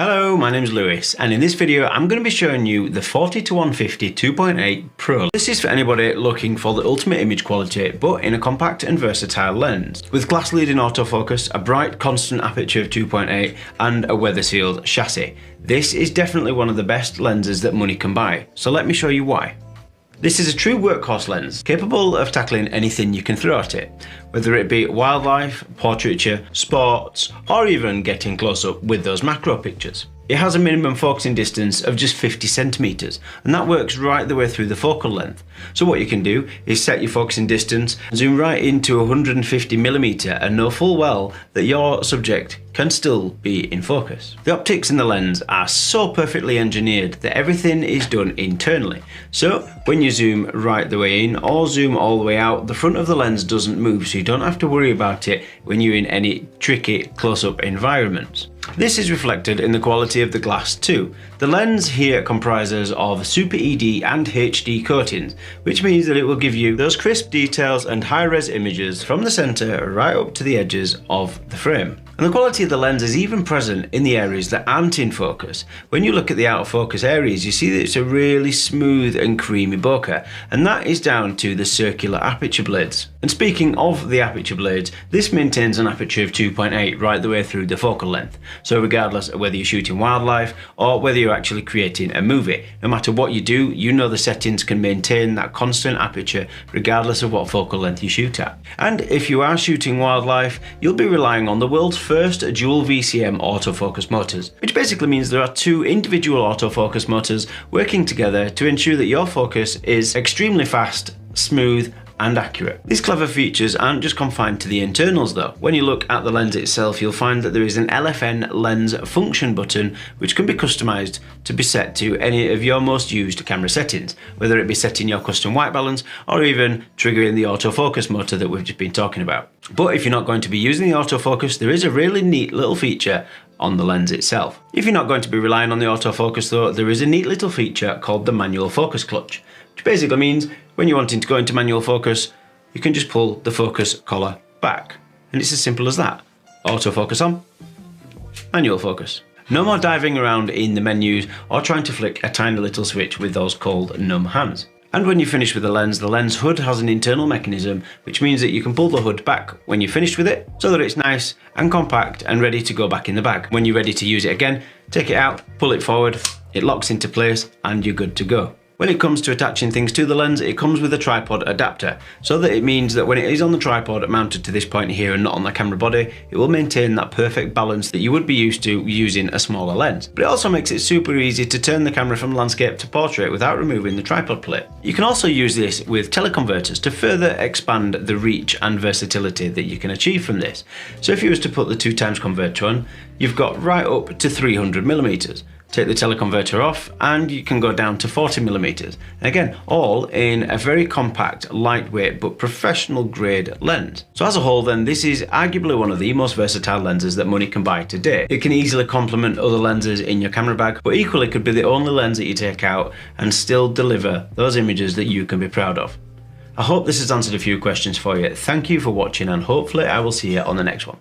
Hello, my name's Lewis, and in this video I'm going to be showing you the 40-150 2.8 Pro. This is for anybody looking for the ultimate image quality but in a compact and versatile lens. With glass leading autofocus, a bright constant aperture of 2.8 and a weather sealed chassis. This is definitely one of the best lenses that money can buy, so let me show you why. This is a true workhorse lens, capable of tackling anything you can throw at it, whether it be wildlife, portraiture, sports, or even getting close up with those macro pictures. It has a minimum focusing distance of just 50 centimeters, and that works right the way through the focal length. So what you can do is set your focusing distance, zoom right into 150mm and know full well that your subject can still be in focus. The optics in the lens are so perfectly engineered that everything is done internally. So when you zoom right the way in or zoom all the way out, the front of the lens doesn't move, so you don't have to worry about it when you're in any tricky close-up environments. This is reflected in the quality of the glass too. The lens here comprises of Super ED and HD coatings, which means that it will give you those crisp details and high-res images from the center right up to the edges of the frame. And the quality of the lens is even present in the areas that aren't in focus. When you look at the out of focus areas, you see that it's a really smooth and creamy bokeh, and that is down to the circular aperture blades. And speaking of the aperture blades, this maintains an aperture of 2.8 right the way through the focal length. So regardless of whether you're shooting wildlife or whether you're actually creating a movie, no matter what you do, you know the settings can maintain that constant aperture regardless of what focal length you shoot at. And if you are shooting wildlife, you'll be relying on the world's first dual VCM autofocus motors, which basically means there are two individual autofocus motors working together to ensure that your focus is extremely fast, smooth, and accurate. These clever features aren't just confined to the internals though. When you look at the lens itself, you'll find that there is an LFN lens function button which can be customized to be set to any of your most used camera settings, whether it be setting your custom white balance or even triggering the autofocus motor that we've just been talking about. But if you're not going to be using the autofocus, there is a really neat little feature on the lens itself. If you're not going to be relying on the autofocus though, there is a neat little feature called the manual focus clutch, which basically means when you're wanting to go into manual focus, you can just pull the focus collar back. And it's as simple as that. Autofocus on, manual focus. No more diving around in the menus or trying to flick a tiny little switch with those cold, numb hands. And when you finish with the lens hood has an internal mechanism, which means that you can pull the hood back when you're finished with it, so that it's nice and compact and ready to go back in the bag. When you're ready to use it again, take it out, pull it forward, it locks into place, and you're good to go. When it comes to attaching things to the lens, it comes with a tripod adapter, so that it means that when it is on the tripod mounted to this point here and not on the camera body, it will maintain that perfect balance that you would be used to using a smaller lens. But it also makes it super easy to turn the camera from landscape to portrait without removing the tripod plate. You can also use this with teleconverters to further expand the reach and versatility that you can achieve from this. So if you was to put the 2x converter on, you've got right up to 300mm. Take the teleconverter off and you can go down to 40mm. And again, all in a very compact, lightweight but professional grade lens. So as a whole then, this is arguably one of the most versatile lenses that money can buy today. It can easily complement other lenses in your camera bag, but equally could be the only lens that you take out and still deliver those images that you can be proud of. I hope this has answered a few questions for you. Thank you for watching and hopefully I will see you on the next one.